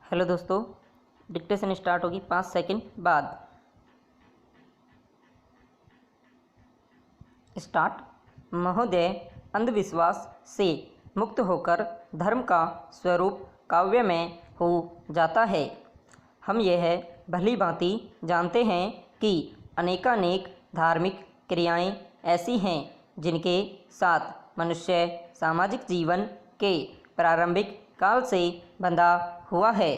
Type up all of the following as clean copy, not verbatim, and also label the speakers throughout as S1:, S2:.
S1: Hello दोस्तों, dictation start होगी 5 second बाद। स्टार्ट। महोदय, अंधविश्वास से मुक्त होकर धर्म का स्वरूप काव्य में हो जाता है। हम यह भली भांति जानते हैं कि अनेकानेक धार्मिक क्रियाएं ऐसी हैं जिनके साथ मनुष्य सामाजिक जीवन के प्रारंभिक काल से बंधा हुआ है।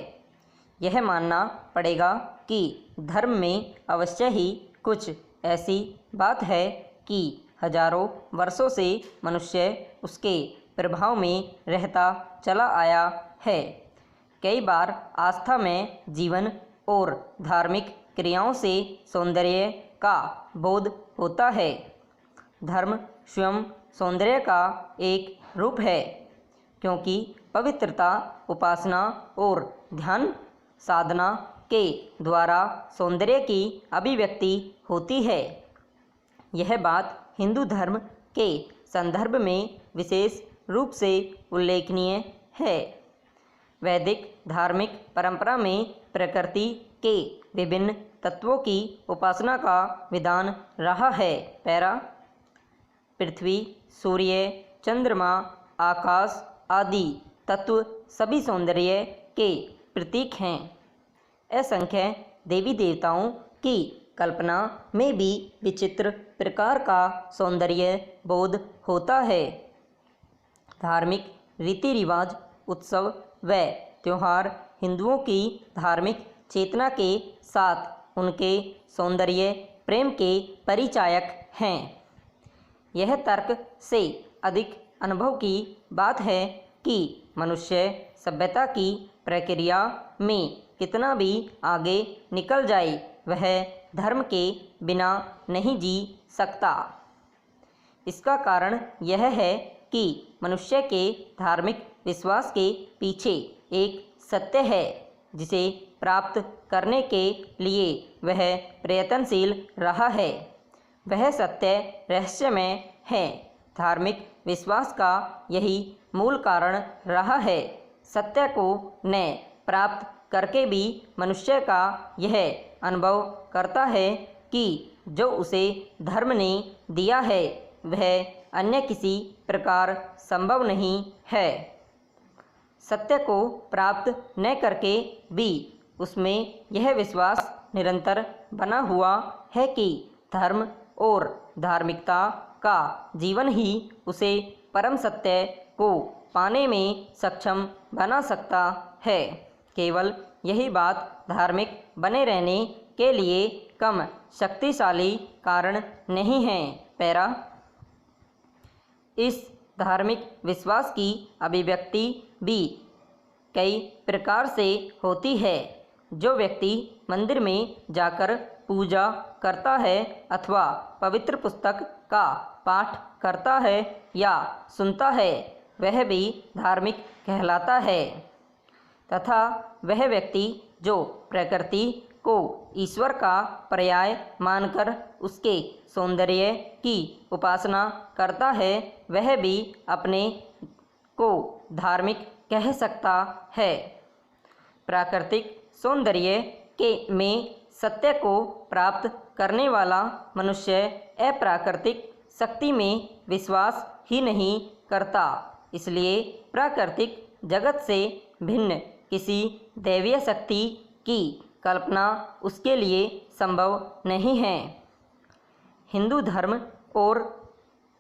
S1: यह मानना पड़ेगा कि धर्म में अवश्य ही कुछ ऐसी बात है कि हजारों वर्षों से मनुष्य उसके प्रभाव में रहता चला आया है। कई बार आस्था में जीवन और धार्मिक क्रियाओं से सौंदर्य का बोध होता है। धर्म स्वयं सौंदर्य का एक रूप है, क्योंकि पवित्रता, उपासना और ध्यान साधना के द्वारा सौंदर्य की अभिव्यक्ति होती है। यह बात हिंदू धर्म के संदर्भ में विशेष रूप से उल्लेखनीय है। वैदिक धार्मिक परंपरा में प्रकृति के विभिन्न तत्वों की उपासना का विधान रहा है। पैरा। पृथ्वी, सूर्य, चंद्रमा, आकाश आदि तत्व सभी सौंदर्य के प्रतीक हैं। असंख्य देवी देवताओं की कल्पना में भी विचित्र प्रकार का सौंदर्य बोध होता है। धार्मिक रीति रिवाज, उत्सव व त्यौहार हिंदुओं की धार्मिक चेतना के साथ उनके सौंदर्य प्रेम के परिचायक हैं। यह तर्क से अधिक अनुभव की बात है कि मनुष्य सभ्यता की प्रक्रिया में कितना भी आगे निकल जाए, वह धर्म के बिना नहीं जी सकता। इसका कारण यह है कि मनुष्य के धार्मिक विश्वास के पीछे एक सत्य है जिसे प्राप्त करने के लिए वह प्रयत्नशील रहा है। वह सत्य रहस्यमय है। धार्मिक विश्वास का यही मूल कारण रहा है। सत्य को न प्राप्त करके भी मनुष्य का यह अनुभव करता है कि जो उसे धर्म ने दिया है वह अन्य किसी प्रकार संभव नहीं है। सत्य को प्राप्त न करके भी उसमें यह विश्वास निरंतर बना हुआ है कि धर्म और धार्मिकता का जीवन ही उसे परम सत्य को पाने में सक्षम बना सकता है। केवल यही बात धार्मिक बने रहने के लिए कम शक्तिशाली कारण नहीं है। पैरा। इस धार्मिक विश्वास की अभिव्यक्ति भी कई प्रकार से होती है। जो व्यक्ति मंदिर में जाकर पूजा करता है अथवा पवित्र पुस्तक का पाठ करता है या सुनता है, वह भी धार्मिक कहलाता है। तथा वह व्यक्ति जो प्रकृति को ईश्वर का पर्याय मानकर उसके सौंदर्य की उपासना करता है, वह भी अपने को धार्मिक कह सकता है। प्राकृतिक सौंदर्य के में सत्य को प्राप्त करने वाला मनुष्य अप्राकृतिक शक्ति में विश्वास ही नहीं करता। इसलिए प्राकृतिक जगत से भिन्न किसी दैवीय शक्ति की कल्पना उसके लिए संभव नहीं है। हिंदू धर्म और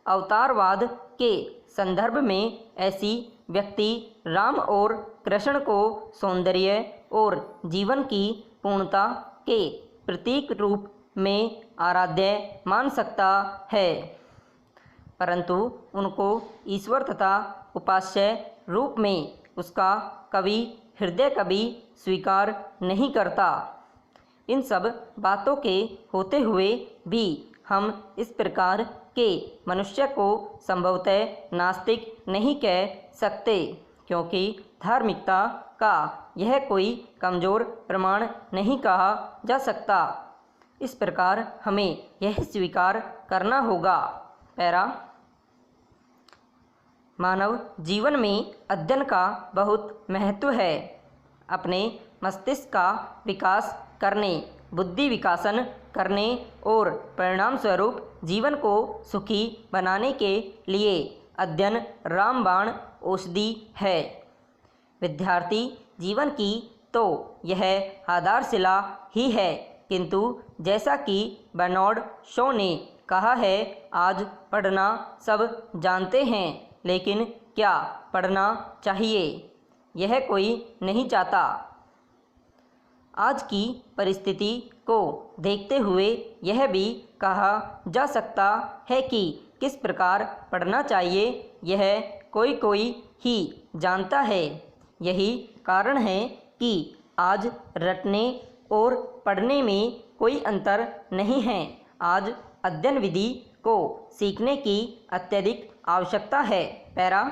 S1: अवतारवाद के संदर्भ में ऐसी व्यक्ति राम और कृष्ण को सौंदर्य और जीवन की पूर्णता के प्रतीक रूप में आराध्य मान सकता है, परंतु उनको ईश्वर तथा उपास्य रूप में उसका कवि हृदय कभी स्वीकार नहीं करता। इन सब बातों के होते हुए भी हम इस प्रकार के मनुष्य को संभवतः नास्तिक नहीं कह सकते, क्योंकि धार्मिकता का यह कोई कमजोर प्रमाण नहीं कहा जा सकता। इस प्रकार हमें यह स्वीकार करना होगा। पैरा। मानव जीवन में अध्ययन का बहुत महत्व है। अपने मस्तिष्क का विकास करने, बुद्धि विकासन करने और परिणाम स्वरूप जीवन को सुखी बनाने के लिए अध्ययन रामबाण औषधि है। विद्यार्थी जीवन की तो यह आधारशिला ही है, किंतु जैसा कि बर्नार्ड शॉ ने कहा है, आज पढ़ना सब जानते हैं, लेकिन क्या पढ़ना चाहिए यह कोई नहीं चाहता। आज की परिस्थिति को देखते हुए यह भी कहा जा सकता है कि किस प्रकार पढ़ना चाहिए यह कोई कोई ही जानता है। यही कारण है कि आज रटने और पढ़ने में कोई अंतर नहीं है। आज अध्ययन विधि को सीखने की अत्यधिक आवश्यकता है। पैरा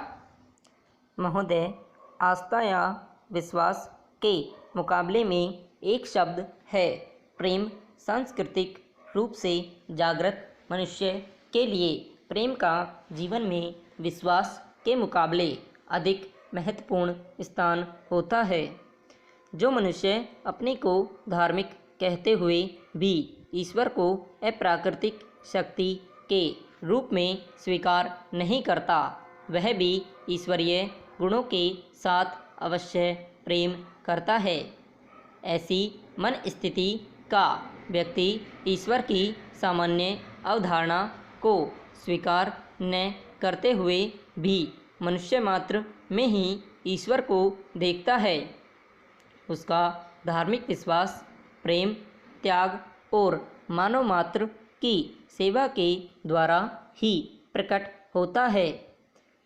S1: महोदय, आस्था या विश्वास के मुकाबले में एक शब्द है प्रेम। सांस्कृतिक रूप से जागृत मनुष्य के लिए प्रेम का जीवन में विश्वास के मुकाबले अधिक महत्वपूर्ण स्थान होता है। जो मनुष्य अपने को धार्मिक कहते हुए भी ईश्वर को अप्राकृतिक शक्ति के रूप में स्वीकार नहीं करता, वह भी ईश्वरीय गुणों के साथ अवश्य प्रेम करता है। ऐसी मन स्थिति का व्यक्ति ईश्वर की सामान्य अवधारणा को स्वीकार न करते हुए भी मनुष्य मात्र में ही ईश्वर को देखता है। उसका धार्मिक विश्वास प्रेम, त्याग और मानव मात्र की सेवा के द्वारा ही प्रकट होता है।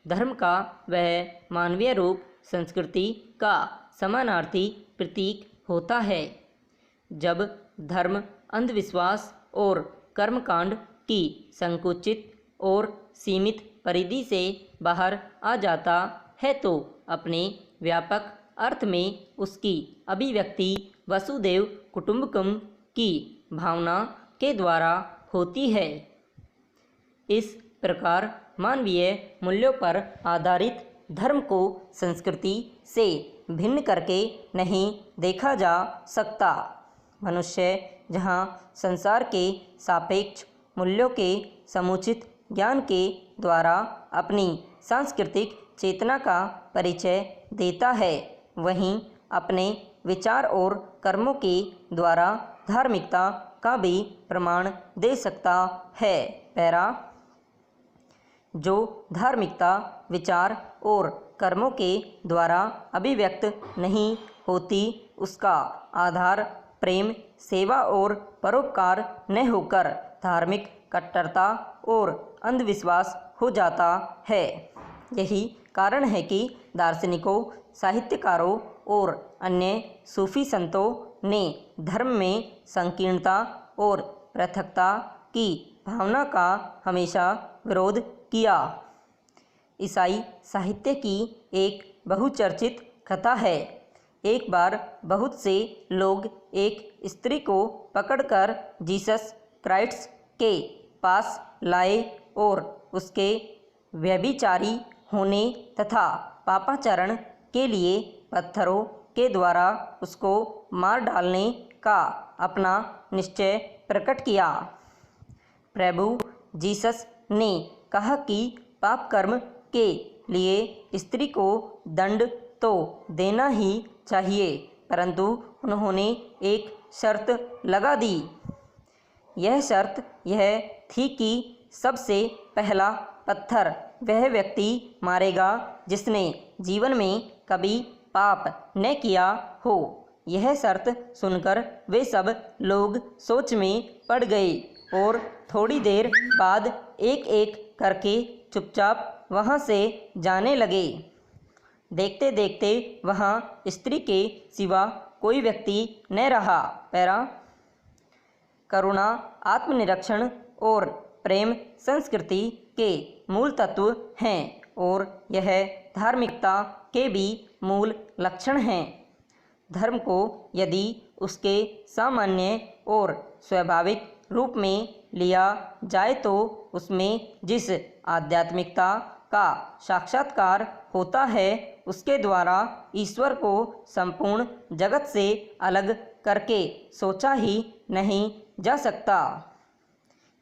S1: धर्म का वह मानवीय रूप संस्कृति का समानार्थी प्रतीक होता है। जब धर्म अंधविश्वास और कर्मकांड की संकुचित और सीमित परिधि से बाहर आ जाता है, तो अपने व्यापक अर्थ में उसकी अभिव्यक्ति वसुदेव कुटुंबकम की भावना के द्वारा होती है। इस प्रकार मानवीय मूल्यों पर आधारित धर्म को संस्कृति से भिन्न करके नहीं देखा जा सकता। मनुष्य जहाँ संसार के सापेक्ष मूल्यों के समुचित ज्ञान के द्वारा अपनी सांस्कृतिक चेतना का परिचय देता है, वहीं अपने विचार और कर्मों के द्वारा धार्मिकता का भी प्रमाण दे सकता है। पैरा जो धार्मिकता विचार और कर्मों के द्वारा अभिव्यक्त नहीं होती, उसका आधार प्रेम, सेवा और परोपकार न होकर धार्मिक कट्टरता और अंधविश्वास हो जाता है। यही कारण है कि दार्शनिकों, साहित्यकारों और अन्य सूफी संतों ने धर्म में संकीर्णता और पृथकता की भावना का हमेशा विरोध किया। ईसाई साहित्य की एक बहुचर्चित कथा है। एक बार बहुत से लोग एक स्त्री को पकड़कर जीसस क्राइस्ट के पास लाए और उसके व्यभिचारी होने तथा पापाचरण के लिए पत्थरों के द्वारा उसको मार डालने का अपना निश्चय प्रकट किया। प्रभु जीसस ने कहा कि पाप कर्म के लिए स्त्री को दंड तो देना ही चाहिए, परंतु उन्होंने एक शर्त लगा दी। यह शर्त यह थी कि सबसे पहला पत्थर वह व्यक्ति मारेगा जिसने जीवन में कभी पाप न किया हो। यह शर्त सुनकर वे सब लोग सोच में पड़ गए और थोड़ी देर बाद एक एक करके चुपचाप वहाँ से जाने लगे। देखते देखते वहाँ स्त्री के सिवा कोई व्यक्ति न रहा। पैरा करुणा, आत्मनिरीक्षण और प्रेम संस्कृति के मूल तत्व हैं और यह धार्मिकता के भी मूल लक्षण हैं। धर्म को यदि उसके सामान्य और स्वाभाविक रूप में लिया जाए तो उसमें जिस आध्यात्मिकता का साक्षात्कार होता है उसके द्वारा ईश्वर को संपूर्ण जगत से अलग करके सोचा ही नहीं जा सकता।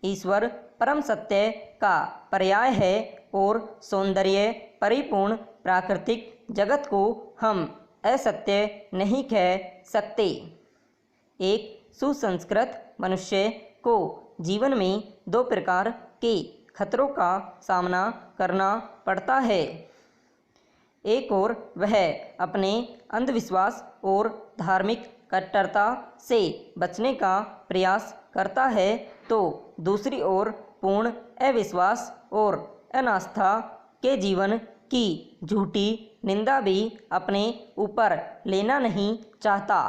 S1: ईश्वर परम सत्य का पर्याय है और सौंदर्य परिपूर्ण प्राकृतिक जगत को हम असत्य नहीं कह सकते। एक सुसंस्कृत मनुष्य को जीवन में दो प्रकार के खतरों का सामना करना पड़ता है। एक और वह अपने अंधविश्वास और धार्मिक कट्टरता से बचने का प्रयास करता है, तो दूसरी ओर पूर्ण अविश्वास और अनास्था के जीवन की झूठी निंदा भी अपने ऊपर लेना नहीं चाहता।